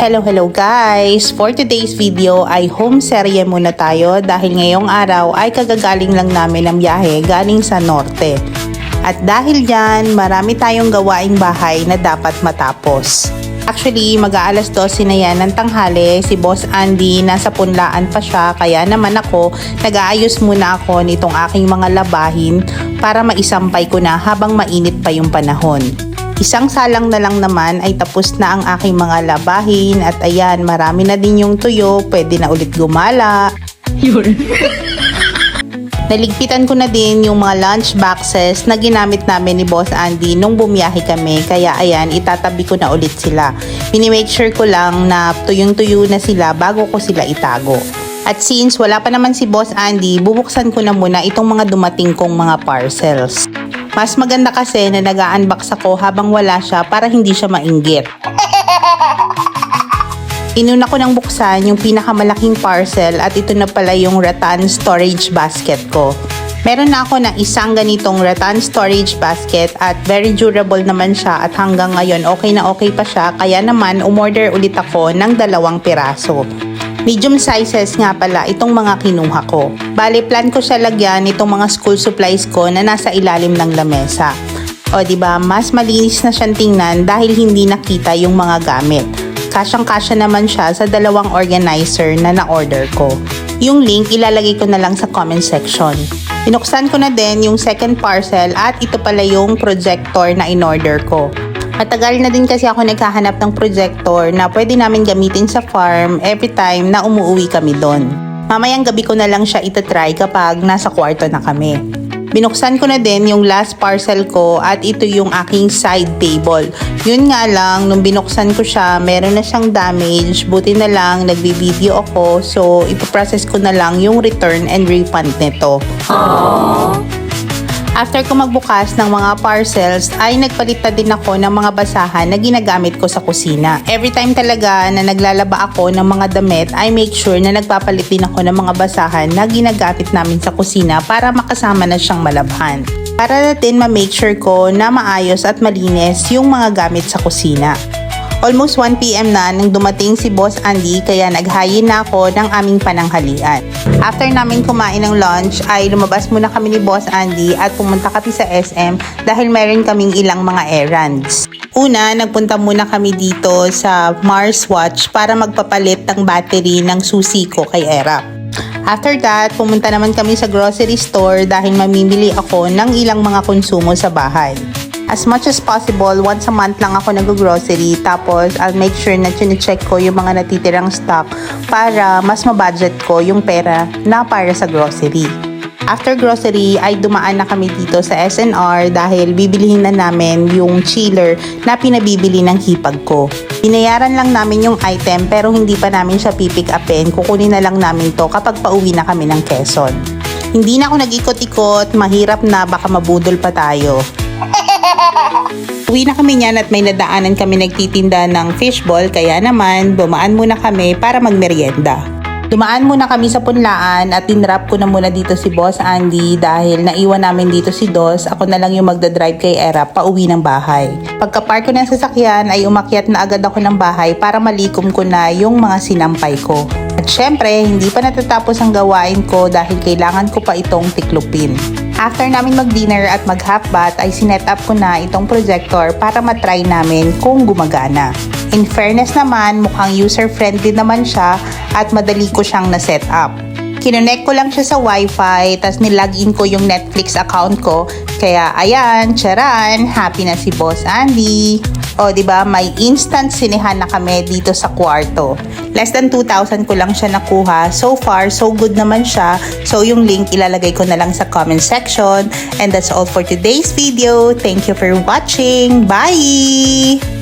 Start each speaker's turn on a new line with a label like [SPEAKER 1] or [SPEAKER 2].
[SPEAKER 1] Hello guys! For today's video ay home serye muna tayo dahil ngayong araw ay kagagaling lang namin ng biyahe galing sa norte. At dahil dyan, marami tayong gawaing bahay na dapat matapos. Actually, mag-aalas 12 na yan ng tanghali. Si Boss Andy nasa punlaan pa siya, kaya naman ako nag-aayos muna ako nitong aking mga labahin para maisampay ko na habang mainit pa yung panahon. Isang salang na lang naman ay tapos na ang aking mga labahin at ayan, marami na din yung tuyo, pwede na ulit gumala. Naligpitan ko na din yung mga lunch boxes na ginamit namin ni Boss Andy nung bumiyahe kami, kaya ayan, itatabi ko na ulit sila. Minimake sure ko lang na tuyong-tuyo na sila bago ko sila itago. At since wala pa naman si Boss Andy, bubuksan ko na muna itong mga dumating kong mga parcels. Mas maganda kasi na nag-unbox ako habang wala siya para hindi siya mainggit. Inuna ko nang buksan yung pinakamalaking parcel at ito na pala yung rattan storage basket ko. Meron na ako ng isang ganitong rattan storage basket at very durable naman siya at hanggang ngayon okay na okay pa siya, kaya naman umorder ulit ako ng 2 piraso. Medium sizes nga pala itong mga kinuha ko. Bale, plan ko siya lagyan itong mga school supplies ko na nasa ilalim ng lamesa. O diba, mas malinis na siyang tingnan dahil hindi nakita yung mga gamit. Kasyang-kasya naman siya sa 2 organizer na na-order ko. Yung link ilalagay ko na lang sa comment section. Binuksan ko na din yung second parcel at ito pala yung projector na in-order ko. Matagal na din kasi ako naghahanap ng projector na pwede namin gamitin sa farm every time na umuwi kami doon. Mamayang gabi ko na lang siya itatry kapag nasa kwarto na kami. Binuksan ko na din yung last parcel ko at ito yung aking side table. Yun nga lang, nung binuksan ko siya, meron na siyang damage. Buti na lang, nagbibideo ako. So, ipaprocess ko na lang yung return and refund nito. After ko magbukas ng mga parcels, ay nagpalit na din ako ng mga basahan na ginagamit ko sa kusina. Every time talaga na naglalaba ako ng mga damit, I make sure na nagpapalit din ako ng mga basahan na ginagamit namin sa kusina para makasama na siyang malabhan. Para natin ma-make sure ko na maayos at malinis yung mga gamit sa kusina. Almost 1 PM na nang dumating si Boss Andy, kaya naghayin na ako ng aming pananghalian. After namin kumain ng lunch ay lumabas muna kami ni Boss Andy at pumunta kami sa SM dahil meron kaming ilang mga errands. Una, nagpunta muna kami dito sa Mars Watch para magpapalit ng battery ng susi ko kay Era. After that, pumunta naman kami sa grocery store dahil mamimili ako ng ilang mga konsumo sa bahay. As much as possible, once a month lang ako nag-grocery, tapos I'll make sure na chine-check ko yung mga natitirang stock para mas mabudget ko yung pera na para sa grocery. After grocery ay dumaan na kami dito sa SNR dahil bibilihin na namin yung chiller na pinabibili ng hipag ko. Binayaran lang namin yung item pero hindi pa namin siya pipick upin, kukunin na lang namin to kapag pauwi na kami ng Quezon. Hindi na ako nag-ikot-ikot, mahirap na, baka mabudol pa tayo. Uwi na kami niyan at may nadaanan kami nagtitinda ng fishball, kaya naman dumaan muna kami para magmerienda. Dumaan muna kami sa punlaan at dinrap ko na muna dito si Boss Andy dahil naiwan namin dito si Dos. Ako na lang yung magdadrive kay Era pauwi ng bahay. Pagka-park ko ng sasakyan ay umakyat na agad ako ng bahay para malikom ko na yung mga sinampay ko. At syempre, hindi pa natatapos ang gawain ko dahil kailangan ko pa itong tiklupin. After namin mag-dinner at mag-half bath ay sinet up ko na itong projector para matry namin kung gumagana. In fairness naman, mukhang user-friendly naman siya at madali ko siyang na-set up. Kinonect ko lang siya sa wifi, tas nilagin ko yung Netflix account ko. Kaya ayan, charan, happy na si Boss Andy. O diba, may instant sinehan na kami dito sa kwarto. Less than 2,000 ko lang siya nakuha. So far, so good naman siya. So yung link ilalagay ko na lang sa comment section. And that's all for today's video. Thank you for watching. Bye!